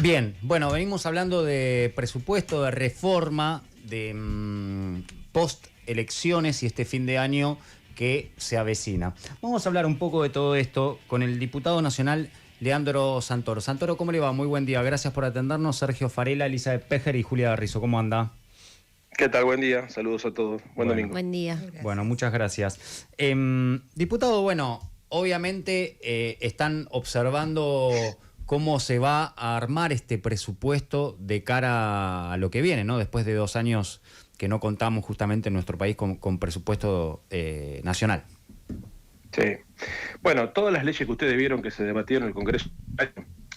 Bien, bueno, venimos hablando de presupuesto, de reforma, de post-elecciones y este fin de año que se avecina. Vamos a hablar un poco de todo esto con el diputado nacional Leandro Santoro. Santoro, ¿cómo le va? Muy buen día, gracias por atendernos. Sergio Farela, Elizabeth Pejer y Julia Garrizo, ¿cómo anda? ¿Qué tal? Buen día, saludos a todos. Buen domingo. Buen día. Bueno, muchas gracias. Diputado, bueno, obviamente están observando cómo se va a armar este presupuesto de cara a lo que viene, ¿no? Después de 2 años que no contamos justamente en nuestro país con presupuesto nacional. Sí. Bueno, todas las leyes que ustedes vieron que se debatieron en el Congreso,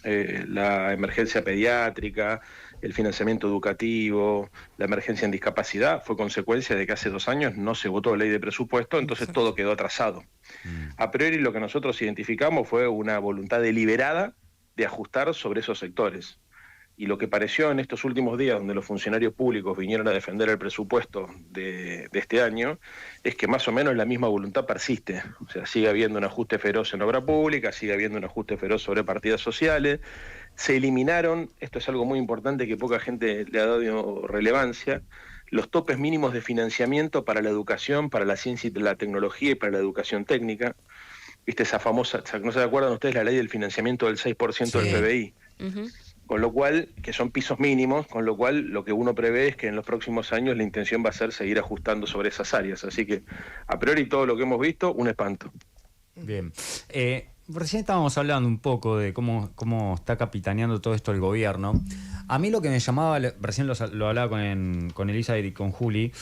la emergencia pediátrica, el financiamiento educativo, la emergencia en discapacidad, fue consecuencia de que hace 2 años no se votó ley de presupuesto, entonces todo quedó atrasado. A priori lo que nosotros identificamos fue una voluntad deliberada de ajustar sobre esos sectores. Y lo que pareció en estos últimos días, donde los funcionarios públicos vinieron a defender el presupuesto de este año, es que más o menos la misma voluntad persiste. O sea, sigue habiendo un ajuste feroz en obra pública, sigue habiendo un ajuste feroz sobre partidas sociales. Se eliminaron, esto es algo muy importante que poca gente le ha dado relevancia, los topes mínimos de financiamiento para la educación, para la ciencia y la tecnología y para la educación técnica. ¿Viste esa famosa, no se acuerdan ustedes, la ley del financiamiento del 6% del PBI? Con lo cual, que son pisos mínimos, con lo cual lo que uno prevé es que en los próximos años la intención va a ser seguir ajustando sobre esas áreas. Así que, a priori, todo lo que hemos visto, un espanto. Bien. Recién estábamos hablando un poco de cómo está capitaneando todo esto el gobierno. A mí lo que me llamaba, recién lo hablaba con Elizabeth y con Juli,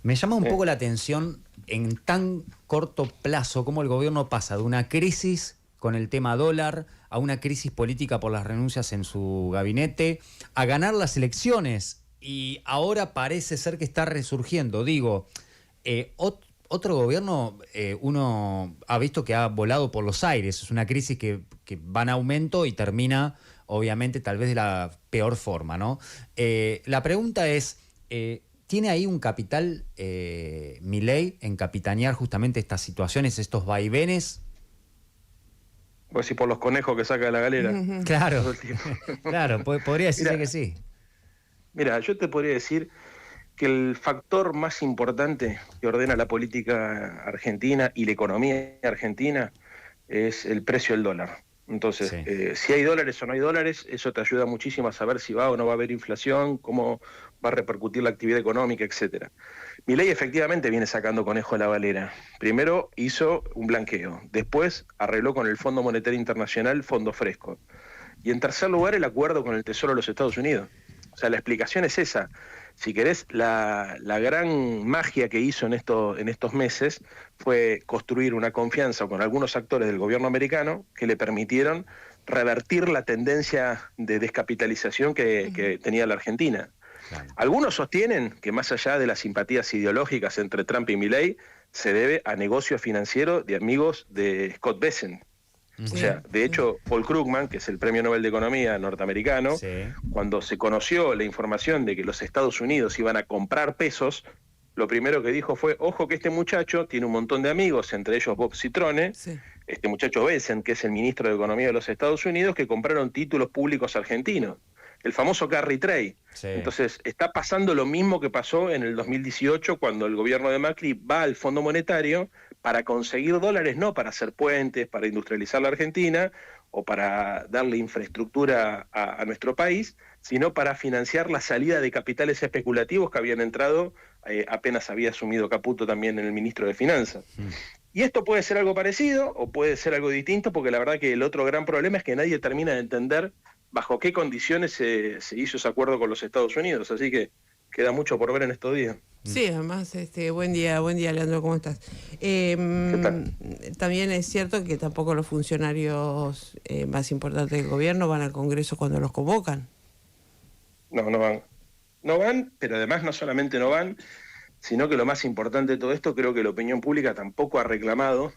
me llama un poco la atención en tan corto plazo cómo el gobierno pasa de una crisis con el tema dólar a una crisis política por las renuncias en su gabinete, a ganar las elecciones y ahora parece ser que está resurgiendo. Digo, otro gobierno uno ha visto que ha volado por los aires, es una crisis que va en aumento y termina obviamente tal vez de la peor forma, ¿no? La pregunta es, ¿tiene ahí un capital Milei en capitanear justamente estas situaciones, estos vaivenes? Pues sí, por los conejos que saca de la galera. Claro, claro, podría decirse que sí. Mira, yo te podría decir que el factor más importante que ordena la política argentina y la economía argentina es el precio del dólar. Entonces, sí. Si hay dólares o no hay dólares, eso te ayuda muchísimo a saber si va o no va a haber inflación, cómo va a repercutir la actividad económica, etcétera. Milei efectivamente viene sacando conejo de la galera. Primero hizo un blanqueo, después arregló con el Fondo Monetario Internacional fondo fresco. Y en tercer lugar, el acuerdo con el Tesoro de los Estados Unidos. O sea, la explicación es esa. Si querés, la gran magia que hizo en estos meses fue construir una confianza con algunos actores del gobierno americano que le permitieron revertir la tendencia de descapitalización que tenía la Argentina. Claro. Algunos sostienen que más allá de las simpatías ideológicas entre Trump y Milei, se debe a negocio financiero de amigos de Scott Bessent. O sea, de hecho, Paul Krugman, que es el Premio Nobel de Economía norteamericano, cuando se conoció la información de que los Estados Unidos iban a comprar pesos, lo primero que dijo fue, ojo que este muchacho tiene un montón de amigos, entre ellos Bob Citrone, este muchacho Bessent, que es el ministro de Economía de los Estados Unidos, que compraron títulos públicos argentinos, el famoso carry trade. Entonces, está pasando lo mismo que pasó en el 2018 cuando el gobierno de Macri va al Fondo Monetario para conseguir dólares, no para hacer puentes, para industrializar la Argentina o para darle infraestructura a nuestro país, sino para financiar la salida de capitales especulativos que habían entrado apenas había asumido Caputo también en el ministro de Finanzas. Y esto puede ser algo parecido o puede ser algo distinto, porque la verdad que el otro gran problema es que nadie termina de entender bajo qué condiciones se hizo ese acuerdo con los Estados Unidos, así que queda mucho por ver en estos días. Sí, además, buen día, Leandro, ¿cómo estás? ¿Qué tal? También es cierto que tampoco los funcionarios más importantes del gobierno van al Congreso cuando los convocan. No van. No van, pero además no solamente no van, sino que lo más importante de todo esto, creo que la opinión pública tampoco ha reclamado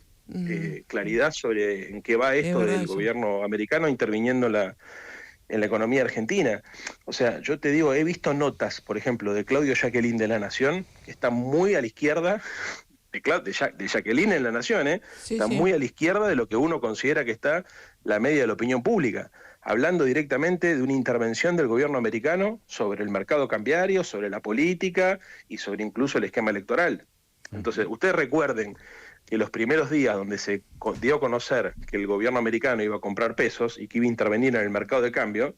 claridad sobre en qué va esto del gobierno americano interviniendo en la economía argentina. O sea, yo te digo, he visto notas, por ejemplo, de Claudio Jacqueline de La Nación, que está muy a la izquierda, de Jacqueline en La Nación, está muy a la izquierda de lo que uno considera que está la media de la opinión pública. hablando directamente de una intervención del gobierno americano sobre el mercado cambiario, sobre la política y sobre incluso el esquema electoral. Entonces, ustedes recuerden que los primeros días donde se dio a conocer que el gobierno americano iba a comprar pesos y que iba a intervenir en el mercado de cambio,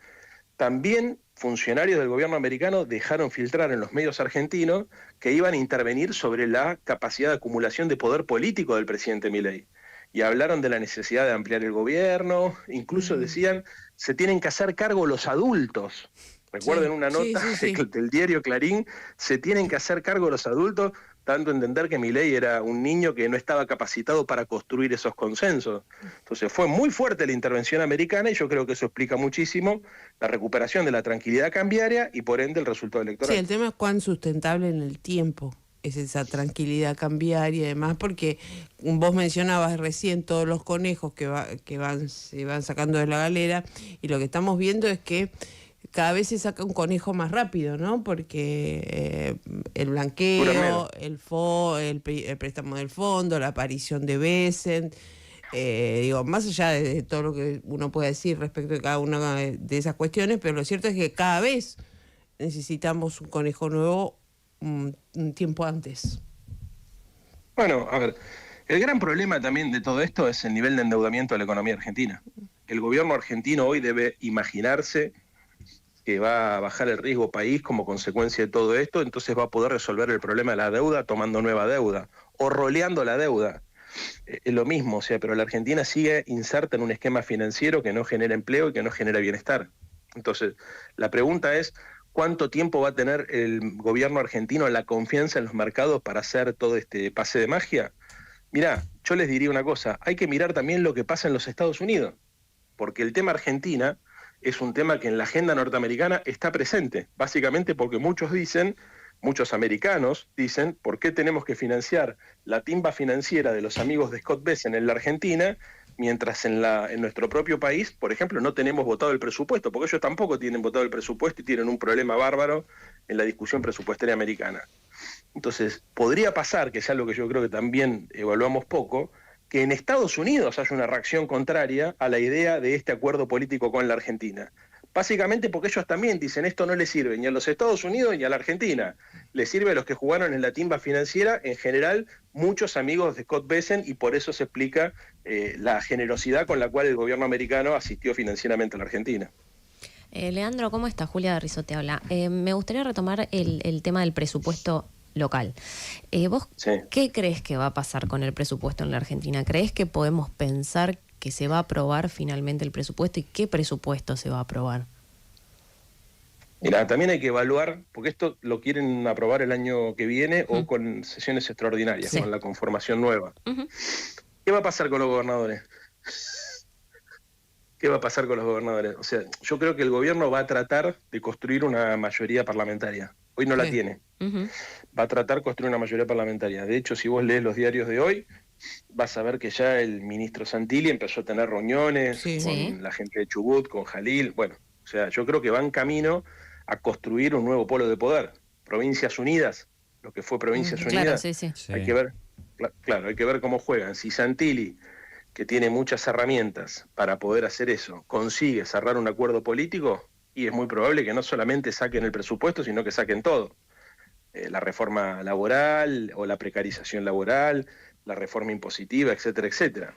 también funcionarios del gobierno americano dejaron filtrar en los medios argentinos que iban a intervenir sobre la capacidad de acumulación de poder político del presidente Milei. Y hablaron de la necesidad de ampliar el gobierno, incluso decían, se tienen que hacer cargo los adultos. Recuerden una nota del diario Clarín, se tienen que hacer cargo los adultos, dando a entender que Milei era un niño que no estaba capacitado para construir esos consensos. Entonces fue muy fuerte la intervención americana y yo creo que eso explica muchísimo la recuperación de la tranquilidad cambiaria y por ende el resultado electoral. Sí, el tema es cuán sustentable en el tiempo es esa tranquilidad cambiaria y demás, porque vos mencionabas recién todos los conejos que se van sacando de la galera, y lo que estamos viendo es que cada vez se saca un conejo más rápido, ¿no? Porque el blanqueo, el préstamo del fondo, la aparición de Besen, más allá de todo lo que uno puede decir respecto de cada una de esas cuestiones, pero lo cierto es que cada vez necesitamos un conejo nuevo un tiempo antes. Bueno, a ver, el gran problema también de todo esto es el nivel de endeudamiento de la economía argentina. El gobierno argentino hoy debe imaginarse que va a bajar el riesgo país como consecuencia de todo esto, entonces va a poder resolver el problema de la deuda tomando nueva deuda o roleando la deuda. Es lo mismo, o sea, pero la Argentina sigue inserta en un esquema financiero que no genera empleo y que no genera bienestar. Entonces, la pregunta es, ¿cuánto tiempo va a tener el gobierno argentino la confianza en los mercados para hacer todo este pase de magia? Mirá, yo les diría una cosa, hay que mirar también lo que pasa en los Estados Unidos, porque el tema Argentina es un tema que en la agenda norteamericana está presente, básicamente porque muchos americanos dicen, ¿por qué tenemos que financiar la timba financiera de los amigos de Scott Bessent en la Argentina, mientras en nuestro propio país, por ejemplo, no tenemos votado el presupuesto? Porque ellos tampoco tienen votado el presupuesto y tienen un problema bárbaro en la discusión presupuestaria americana. Entonces, podría pasar, que es algo que yo creo que también evaluamos poco, que en Estados Unidos haya una reacción contraria a la idea de este acuerdo político con la Argentina. Básicamente porque ellos también dicen, esto no le sirve ni a los Estados Unidos ni a la Argentina. Le sirve a los que jugaron en la timba financiera, en general, muchos amigos de Scott Bessent, y por eso se explica la generosidad con la cual el gobierno americano asistió financieramente a la Argentina. Leandro, ¿cómo está? Julia de Rizzo te habla. Me gustaría retomar el tema del presupuesto local. ¿Vos qué crees que va a pasar con el presupuesto en la Argentina? ¿Crees que podemos pensar que se va a aprobar finalmente el presupuesto y qué presupuesto se va a aprobar? Mira, también hay que evaluar, porque esto lo quieren aprobar el año que viene o con sesiones extraordinarias, con la conformación nueva. ¿Qué va a pasar con los gobernadores? ¿Qué va a pasar con los gobernadores? O sea, yo creo que el gobierno va a tratar de construir una mayoría parlamentaria. Hoy no la tiene. Va a tratar de construir una mayoría parlamentaria. De hecho, si vos lees los diarios de hoy, vas a ver que ya el ministro Santilli empezó a tener reuniones con la gente de Chubut, con Jalil. Bueno, o sea, yo creo que va en camino a construir un nuevo polo de poder. Provincias Unidas, lo que fue Provincias Unidas. Hay que ver, hay que ver cómo juegan. Si Santilli, que tiene muchas herramientas para poder hacer eso, consigue cerrar un acuerdo político, y es muy probable que no solamente saquen el presupuesto, sino que saquen todo. La reforma laboral o la precarización laboral, la reforma impositiva, etcétera, etcétera.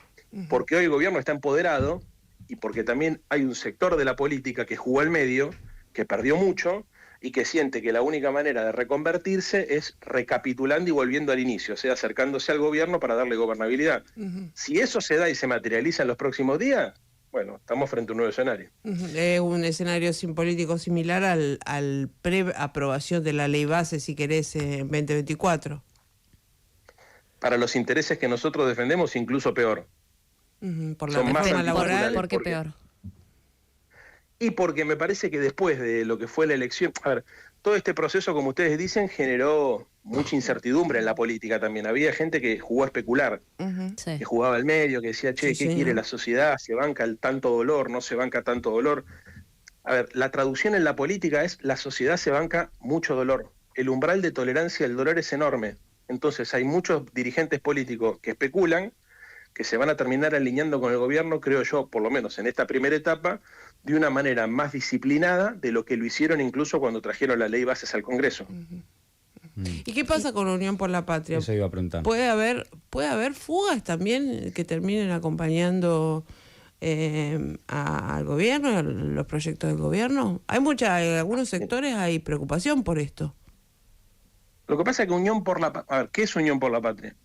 Porque hoy el gobierno está empoderado y porque también hay un sector de la política que jugó al medio, que perdió mucho y que siente que la única manera de reconvertirse es recapitulando y volviendo al inicio, o sea, acercándose al gobierno para darle gobernabilidad. Si eso se da y se materializa en los próximos días, bueno, estamos frente a un nuevo escenario. Un escenario político similar al pre-aprobación de la ley base, si querés, en 2024. Para los intereses que nosotros defendemos, incluso peor. Por la reforma laboral. ¿Por qué peor? Y porque me parece que después de lo que fue la elección, a ver, todo este proceso, como ustedes dicen, generó mucha incertidumbre en la política también. Había gente que jugó a especular, que jugaba al medio, que decía, ¿qué quiere la sociedad? ¿Se banca el tanto dolor? ¿No se banca tanto dolor? A ver, la traducción en la política es, la sociedad se banca mucho dolor. El umbral de tolerancia del dolor es enorme. Entonces hay muchos dirigentes políticos que especulan, que se van a terminar alineando con el gobierno, creo yo, por lo menos en esta primera etapa, de una manera más disciplinada de lo que lo hicieron incluso cuando trajeron la ley bases al Congreso. ¿Y qué pasa con Unión por la Patria? Eso iba a preguntar. ¿Puede haber fugas también que terminen acompañando al gobierno, a los proyectos del gobierno? En algunos sectores hay preocupación por esto. Lo que pasa es que Unión por la Patria... A ver, ¿qué es Unión por la Patria?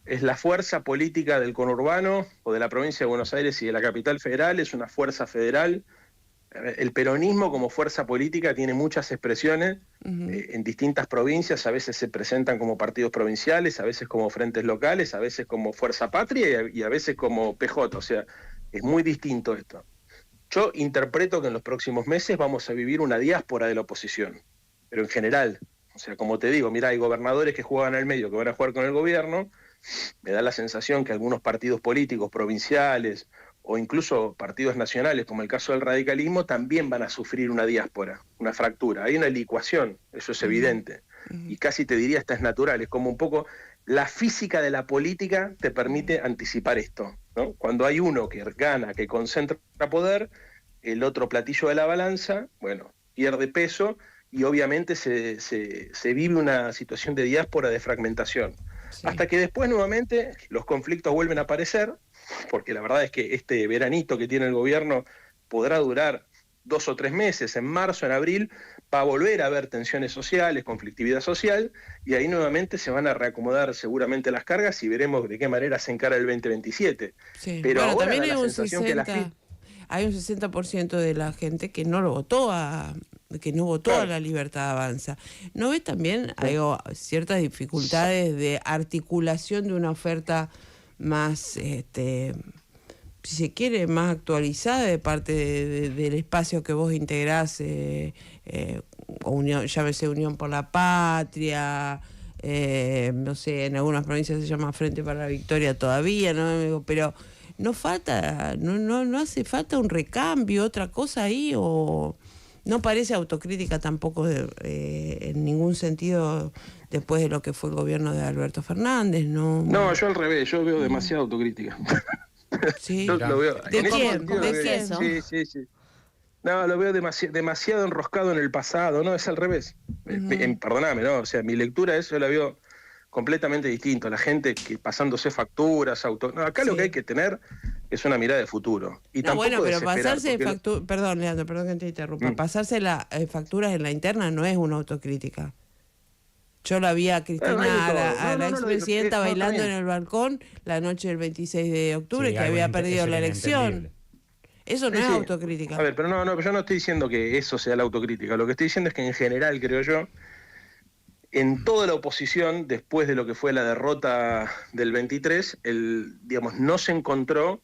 Es la fuerza política del conurbano o de la provincia de Buenos Aires y de la capital federal, es una fuerza federal. El peronismo como fuerza política tiene muchas expresiones en distintas provincias, a veces se presentan como partidos provinciales, a veces como frentes locales, a veces como Fuerza Patria y a veces como PJ, o sea, es muy distinto esto. Yo interpreto que en los próximos meses vamos a vivir una diáspora de la oposición, pero en general, o sea, como te digo, mira, hay gobernadores que juegan al medio, que van a jugar con el gobierno, me da la sensación que algunos partidos políticos provinciales o incluso partidos nacionales, como el caso del radicalismo, también van a sufrir una diáspora, una fractura. Hay una licuación, eso es evidente. Y casi te diría, esta es natural, es como un poco la física de la política te permite anticipar esto, ¿no? Cuando hay uno que gana, que concentra poder, el otro platillo de la balanza, bueno, pierde peso y obviamente se vive una situación de diáspora, de fragmentación. Sí. Hasta que después nuevamente los conflictos vuelven a aparecer, porque la verdad es que este veranito que tiene el gobierno podrá durar 2 o 3 meses, en marzo, en abril, va a volver a haber tensiones sociales, conflictividad social, y ahí nuevamente se van a reacomodar seguramente las cargas y veremos de qué manera se encara el 2027. Sí. Pero bueno, ahora también hay un 60% de la gente que no lo votó a la Libertad Avanza. ¿No ves también ciertas dificultades de articulación de una oferta más, si se quiere, más actualizada de parte del espacio que vos integrás, llámese Unión por la Patria, no sé, en algunas provincias se llama Frente para la Victoria todavía, ¿no? Pero no hace falta un recambio, otra cosa ahí, o no parece autocrítica tampoco en ningún sentido después de lo que fue el gobierno de Alberto Fernández, ¿no? No, yo al revés, yo veo demasiada autocrítica. Sí. Yo lo veo. ¿De quién? ¿De qué eso? Sí. No, lo veo demasiado enroscado en el pasado, no, es al revés. Perdóname, ¿no? O sea, mi lectura de eso yo la veo completamente distinto. La gente que pasándose facturas, no, acá lo que hay que tener es una mirada de futuro. Y no, bueno, pero pasarse facturas, perdón, Leandro, perdón que te interrumpa, pasarse facturas en la interna no es una autocrítica. Yo la vi a Cristina, a la expresidenta bailando en el balcón la noche del 26 de octubre, que había perdido la elección. Eso no es autocrítica. A ver, pero pero yo no estoy diciendo que eso sea la autocrítica. Lo que estoy diciendo es que en general, creo yo, en toda la oposición, después de lo que fue la derrota del 23, no se encontró,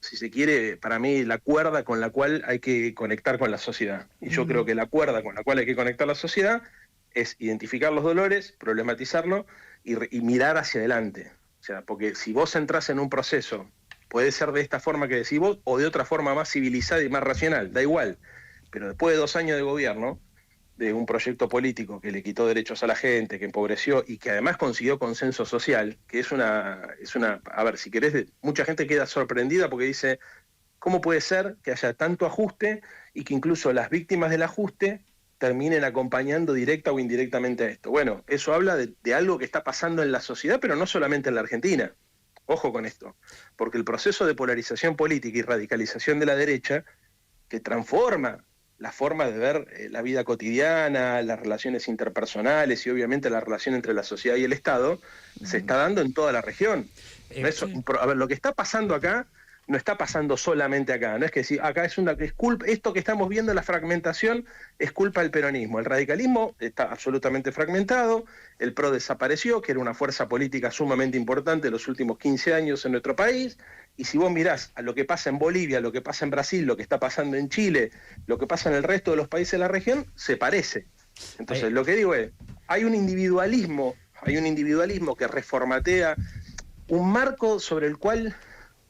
si se quiere, para mí, la cuerda con la cual hay que conectar con la sociedad. Y yo creo que la cuerda con la cual hay que conectar la sociedad es identificar los dolores, problematizarlo y mirar hacia adelante. O sea, porque si vos entrás en un proceso, puede ser de esta forma que decís vos, o de otra forma más civilizada y más racional, da igual. Pero después de 2 años de gobierno, de un proyecto político que le quitó derechos a la gente, que empobreció y que además consiguió consenso social, que es una, a ver, si querés, mucha gente queda sorprendida porque dice, ¿cómo puede ser que haya tanto ajuste y que incluso las víctimas del ajuste terminen acompañando directa o indirectamente a esto? Bueno, eso habla de algo que está pasando en la sociedad, pero no solamente en la Argentina. Ojo con esto, porque el proceso de polarización política y radicalización de la derecha, que transforma la forma de ver la vida cotidiana, las relaciones interpersonales y obviamente la relación entre la sociedad y el Estado, se está dando en toda la región. A ver, lo que está pasando acá no está pasando solamente acá, no es que si acá es culpa, esto que estamos viendo, la fragmentación, es culpa del peronismo. El radicalismo está absolutamente fragmentado, el PRO desapareció, que era una fuerza política sumamente importante en los últimos 15 años en nuestro país, y si vos mirás a lo que pasa en Bolivia, lo que pasa en Brasil, lo que está pasando en Chile, lo que pasa en el resto de los países de la región, se parece. Entonces, lo que digo es, hay un individualismo que reformatea un marco sobre el cual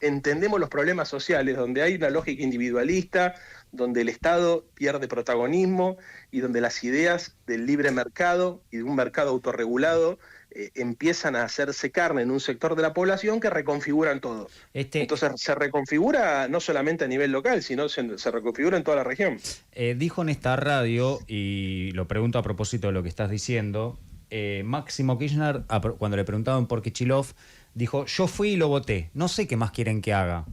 entendemos los problemas sociales, donde hay una lógica individualista, donde el Estado pierde protagonismo y donde las ideas del libre mercado y de un mercado autorregulado empiezan a hacerse carne en un sector de la población que reconfiguran todo. Entonces se reconfigura no solamente a nivel local, sino se reconfigura en toda la región. Dijo en esta radio, y lo pregunto a propósito de lo que estás diciendo, Máximo Kirchner, cuando le preguntaban por Kicillof, dijo: yo fui y lo voté, no sé qué más quieren que haga.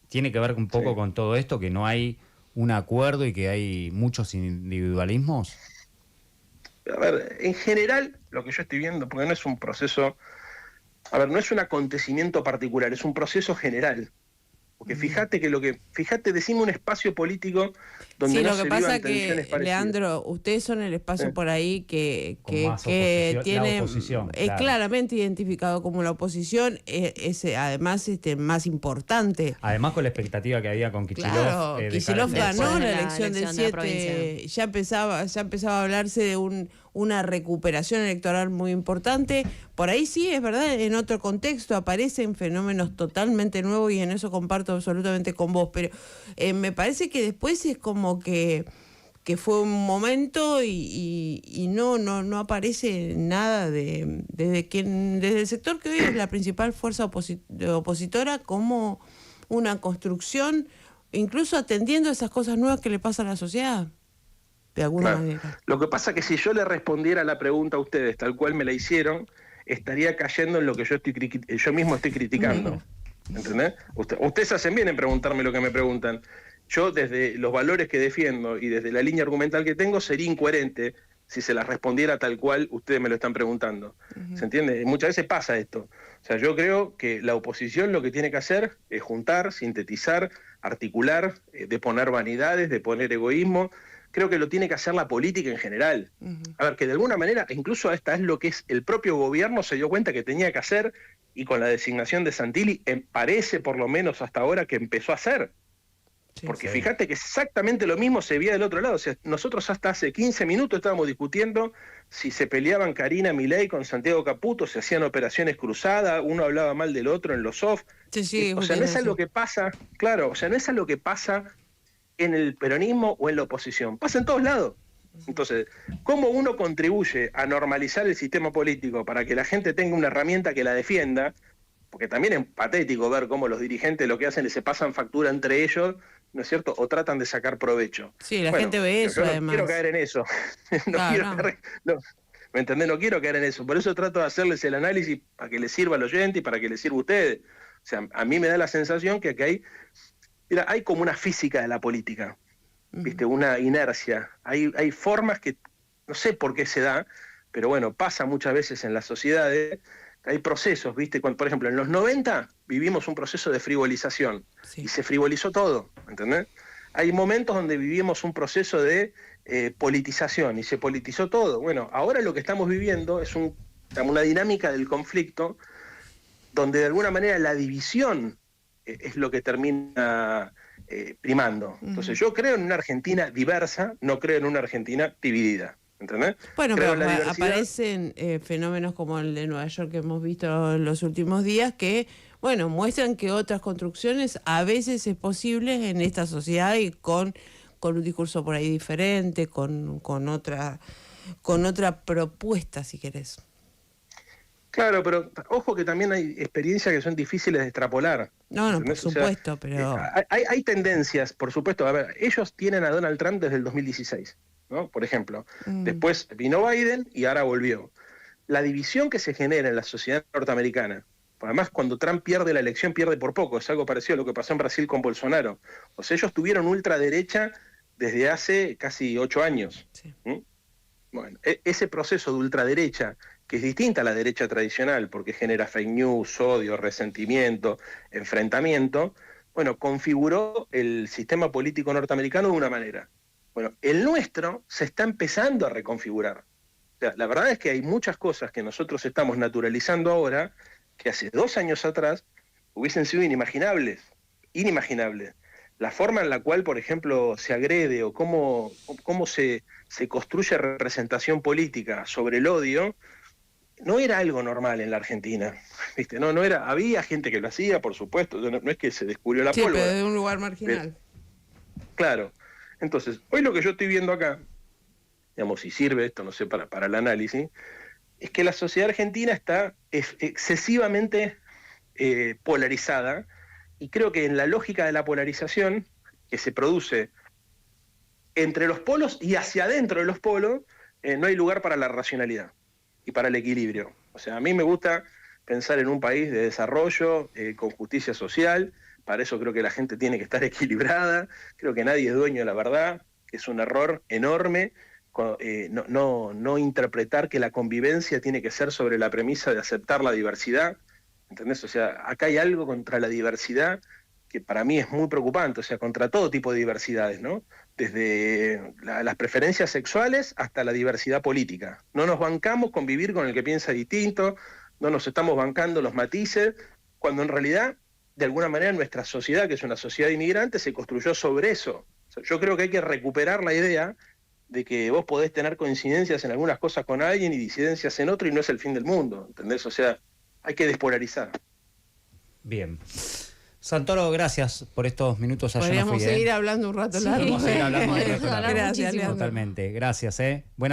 ¿Tiene que ver un poco con todo esto, que no hay un acuerdo y que hay muchos individualismos? A ver, en general, lo que yo estoy viendo, porque no es un proceso, no es un acontecimiento particular, es un proceso general. Porque fíjate, decime un espacio político donde no se vivan tensiones parecidas. Sí, lo que pasa que, Leandro, ustedes son el espacio por ahí que tiene, es claramente identificado como la oposición, es además más importante. Además con la expectativa que había con Kicillof. Claro, Kicillof ganó la elección del 7, ya empezaba a hablarse de una recuperación electoral muy importante. Por ahí sí, es verdad, en otro contexto aparecen fenómenos totalmente nuevos y en eso comparto absolutamente con vos, pero me parece que después es como que fue un momento y no aparece nada desde el sector que hoy es la principal fuerza opositora, como una construcción, incluso atendiendo a esas cosas nuevas que le pasan a la sociedad. De alguna manera. Lo que pasa es que si yo le respondiera la pregunta a ustedes tal cual me la hicieron, estaría cayendo en lo que yo mismo estoy criticando. ¿Entendés? Ustedes hacen bien en preguntarme lo que me preguntan. Yo, desde los valores que defiendo y desde la línea argumental que tengo, sería incoherente si se las respondiera tal cual ustedes me lo están preguntando. ¿Se entiende? Muchas veces pasa esto. O sea, yo creo que la oposición lo que tiene que hacer es juntar, sintetizar, articular, deponer vanidades, deponer egoísmo. Creo que lo tiene que hacer la política en general. A ver, que de alguna manera, incluso esta es lo que es el propio gobierno se dio cuenta que tenía que hacer, y con la designación de Santilli parece, por lo menos hasta ahora, que empezó a hacer. Porque fíjate que exactamente lo mismo se veía del otro lado. O sea, nosotros hasta hace 15 minutos estábamos discutiendo si se peleaban Karina Milei con Santiago Caputo, se hacían operaciones cruzadas, uno hablaba mal del otro en los off. O sea, no es algo que pasa, claro, o sea, no es algo que pasa en el peronismo o en la oposición, pasa en todos lados. Entonces, ¿cómo uno contribuye a normalizar el sistema político para que la gente tenga una herramienta que la defienda? Porque también es patético ver cómo los dirigentes lo que hacen es se pasan factura entre ellos, ¿no es cierto? O tratan de sacar provecho. Sí, la gente ve eso, yo además. No quiero caer en eso. ¿Me entendés? No quiero caer en eso. Por eso trato de hacerles el análisis para que les sirva al oyente y para que les sirva a ustedes. O sea, a mí me da la sensación que aquí hay como una física de la política, ¿viste? Una inercia. Hay formas que no sé por qué se da, pero bueno, pasa muchas veces en las sociedades. Hay procesos, ¿viste? Por ejemplo, en los 90 vivimos un proceso de frivolización y se frivolizó todo, ¿entendés? Hay momentos donde vivimos un proceso de politización y se politizó todo. Bueno, ahora lo que estamos viviendo es una dinámica del conflicto donde de alguna manera la división es lo que termina primando. Entonces yo creo en una Argentina diversa, no creo en una Argentina dividida. ¿Entendés? Bueno, pero aparecen fenómenos como el de Nueva York que hemos visto en los últimos días que, bueno, muestran que otras construcciones a veces es posible en esta sociedad y con un discurso por ahí diferente, con otra propuesta, si querés. Claro, pero ojo que también hay experiencias que son difíciles de extrapolar. No, por supuesto, o sea, pero... Hay tendencias, por supuesto. A ver, ellos tienen a Donald Trump desde el 2016. ¿No? Por ejemplo, después vino Biden y ahora volvió. La división que se genera en la sociedad norteamericana, además cuando Trump pierde la elección pierde por poco, es algo parecido a lo que pasó en Brasil con Bolsonaro. O sea, ellos tuvieron ultraderecha desde hace casi 8 años. Sí. Bueno, ese proceso de ultraderecha, que es distinta a la derecha tradicional, porque genera fake news, odio, resentimiento, enfrentamiento, bueno, configuró el sistema político norteamericano de una manera. Bueno, el nuestro se está empezando a reconfigurar. O sea, la verdad es que hay muchas cosas que nosotros estamos naturalizando ahora que hace 2 años atrás hubiesen sido inimaginables. La forma en la cual, por ejemplo, se agrede o cómo se construye representación política sobre el odio, no era algo normal en la Argentina. ¿Viste? No era, había gente que lo hacía, por supuesto, no es que se descubrió la pólvora. Sí, pero de un lugar marginal. Claro. Entonces, hoy lo que yo estoy viendo acá, digamos, si sirve esto, no sé, para el análisis, es que la sociedad argentina está excesivamente polarizada, y creo que en la lógica de la polarización que se produce entre los polos y hacia adentro de los polos, no hay lugar para la racionalidad y para el equilibrio. O sea, a mí me gusta pensar en un país de desarrollo, con justicia social. Para eso creo que la gente tiene que estar equilibrada. Creo que nadie es dueño de la verdad, que es un error enorme no interpretar que la convivencia tiene que ser sobre la premisa de aceptar la diversidad. ¿Entendés? O sea, acá hay algo contra la diversidad que para mí es muy preocupante, o sea, contra todo tipo de diversidades, ¿no? Desde las preferencias sexuales hasta la diversidad política. No nos bancamos convivir con el que piensa distinto, no nos estamos bancando los matices, cuando en realidad, de alguna manera, nuestra sociedad, que es una sociedad inmigrante, se construyó sobre eso. O sea, yo creo que hay que recuperar la idea de que vos podés tener coincidencias en algunas cosas con alguien y disidencias en otro, y no es el fin del mundo, ¿entendés? O sea, hay que despolarizar. Bien. Santoro, gracias por estos minutos. Podríamos seguir hablando un rato largo. Podemos seguir hablando un rato largo. Gracias, Totalmente. Gracias,